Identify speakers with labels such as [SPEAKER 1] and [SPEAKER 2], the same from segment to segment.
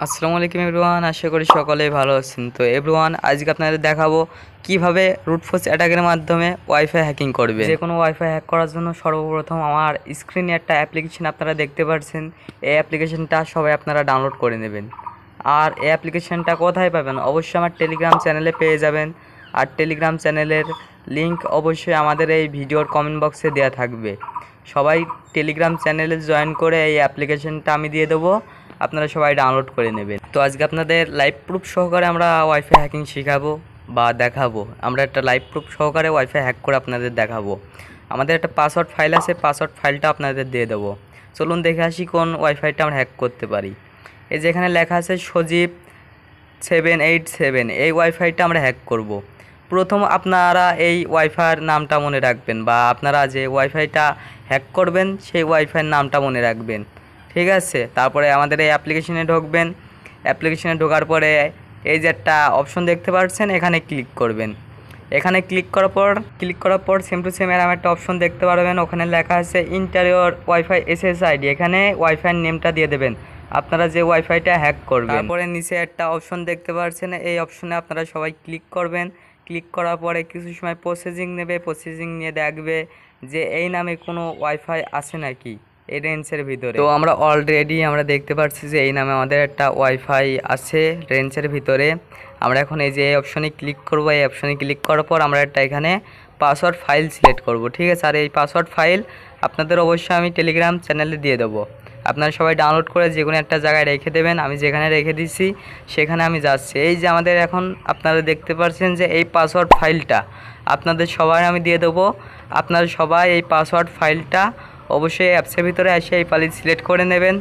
[SPEAKER 1] আসসালামু আলাইকুম এভরিওয়ান, আশা করি সকলেই ভালো আছেন। তো এভরিওয়ান, আজকে আপনাদের দেখাবো কিভাবে রুট ফোর্স অ্যাটাকের মাধ্যমে ওয়াইফাই হ্যাকিং করবে। যে কোনো ওয়াইফাই হ্যাক করার জন্য সর্বপ্রথম আমার স্ক্রিনে একটা অ্যাপ্লিকেশন আপনারা দেখতে পাচ্ছেন। এই অ্যাপ্লিকেশনটা সবাই আপনারা ডাউনলোড করে নেবেন। আর এই অ্যাপ্লিকেশনটা কোথায় পাবেন? অবশ্যই আমার টেলিগ্রাম চ্যানেলে পেয়ে যাবেন। আর টেলিগ্রাম চ্যানেলের লিঙ্ক অবশ্যই আমাদের এই ভিডিওর কমেন্ট বক্সে দেওয়া থাকবে। সবাই টেলিগ্রাম চ্যানেলে জয়েন করে এই অ্যাপ্লিকেশনটা আমি দিয়ে দেবো, আপনারা সবাই ডাউনলোড করে নেবেন। তো আজকে আপনাদের লাইভ প্রুফ সহকারে আমরা ওয়াইফাই হ্যাকিং শেখাবো বা দেখাবো। আমরা একটা লাইভ প্রুফ সহকারে ওয়াইফাই হ্যাক করে আপনাদের দেখাবো। আমাদের একটা পাসওয়ার্ড ফাইল আছে, পাসওয়ার্ড ফাইলটা আপনাদের দিয়ে দেবো। চলুন দেখে আসি কোন ওয়াইফাইটা আমরা হ্যাক করতে পারি। এই যেখানে লেখা আছে সজীব 787, এই ওয়াইফাইটা আমরা হ্যাক করব। প্রথম আপনারা এই ওয়াইফাইয়ের নামটা মনে রাখবেন, বা আপনারা যে ওয়াইফাইটা হ্যাক করবেন সেই ওয়াইফাইয়ের নামটা মনে রাখবেন, ঠিক আছে? তারপরে আমাদের এই অ্যাপ্লিকেশনে ঢুকবেন। অ্যাপ্লিকেশনে ঢোকার পরে এই যে একটা অপশন দেখতে পাচ্ছেন, এখানে ক্লিক করবেন। এখানে ক্লিক করার পর সেম টু সেম এরকম একটা অপশন দেখতে পারবেন। ওখানে লেখা আছে ইন্টারিয়র ওয়াইফাই SSID, এখানে ওয়াইফাইয়ের নেমটা দিয়ে দেবেন, আপনারা যে ওয়াইফাইটা হ্যাক করবেন। তারপরে নিচে একটা অপশন দেখতে পাচ্ছেন, এই অপশনে আপনারা সবাই ক্লিক করবেন। ক্লিক করার পরে কিছু সময় প্রসেসিং নেবে। প্রসেসিং নিয়ে দেখবে যে এই নামে কোনো ওয়াইফাই আছে নাকি এই রেঞ্জের ভিতরে। তো আমরা অলরেডি দেখতে পাচ্ছি যে এই নামে আমাদের একটা ওয়াইফাই আছে রেঞ্জের ভিতরে। আমরা এখন এই যে এই অপশনে ক্লিক করব। এই অপশনে ক্লিক করার পর আমরা একটা এখানে পাসওয়ার্ড ফাইল সিলেক্ট করব, ঠিক আছে? আর এই পাসওয়ার্ড ফাইল আপনাদের অবশ্যই আমি টেলিগ্রাম চ্যানেলে দিয়ে দেবো। আপনারা সবাই ডাউনলোড করে যে কোনো একটা জায়গায় রেখে দেবেন। আমি যেখানে রেখে দিচ্ছি সেখানে আমি যাচ্ছি। এই যে আমাদের এখন আপনারা দেখতে পাচ্ছেন যে এই পাসওয়ার্ড ফাইলটা আপনাদের সবাই আমি দিয়ে দেবো। আপনারা সবাই এই পাসওয়ার্ড ফাইলটা অবশ্যই অ্যাপসের ভিতরে এসে এই ফাইল সিলেক্ট করে নেবেন।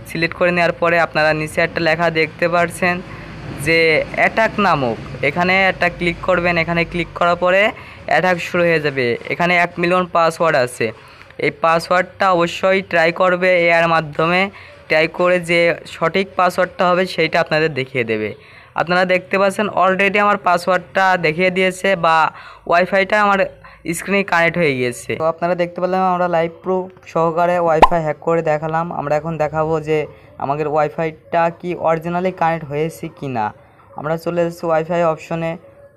[SPEAKER 1] সিলেক্ট করে নেওয়ার পরে আপনারা নিচে একটা লেখা দেখতে পাচ্ছেন যে অ্যাটাক নামক, এখানে একটা ক্লিক করবেন। এখানে ক্লিক করার পরে অ্যাটাক শুরু হয়ে যাবে। এখানে 1 মিলিয়ন পাসওয়ার্ড আছে। এই পাসওয়ার্ডটা অবশ্যই ট্রাই করবে এর মাধ্যমে। ট্রাই করে যে সঠিক পাসওয়ার্ডটা হবে সেইটা আপনাদের দেখিয়ে দেবে। আপনারা দেখতে পাচ্ছেন অলরেডি আমার পাসওয়ার্ডটা দেখিয়ে দিয়েছে, বা ওয়াইফাইটা আমার স্ক্রিনে কানেক্ট হয়ে গিয়েছে। তো আপনারা দেখতে পেলাম আমরা লাইভ প্রুফ সহকারে ওয়াইফাই হ্যাক করে দেখালাম। আমরা এখন দেখাবো যে আমাদের ওয়াইফাইটা কি অরিজিনালি কানেক্ট হয়েছে কি না। আমরা চলে এসেছি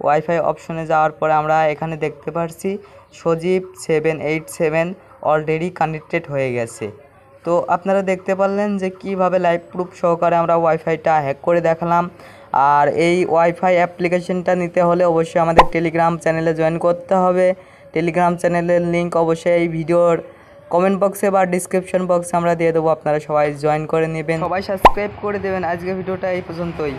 [SPEAKER 1] ওয়াইফাই অপশনে যাওয়ার পরে আমরা এখানে দেখতে পাচ্ছি সজীব 787 অলরেডি কানেক্টেড হয়ে গেছে। তো আপনারা দেখতে পারলেন যে কিভাবে লাইভ প্রুফ সহকারে আমরা ওয়াইফাইটা হ্যাক করে দেখালাম। আর এই ওয়াইফাই অ্যাপ্লিকেশনটা নিতে হলে অবশ্যই আমাদের টেলিগ্রাম চ্যানেলে জয়েন করতে হবে। টেলিগ্রাম চ্যানেলের লিঙ্ক অবশ্যই এই ভিডিওর কমেন্ট বক্সে বা ডিসক্রিপশন বক্সে আমরা দিয়ে দেবো, আপনারা সবাই জয়েন করে নেবেন, সবাই সাবস্ক্রাইব করে দেবেন। আজকে ভিডিওটা এই পর্যন্তই।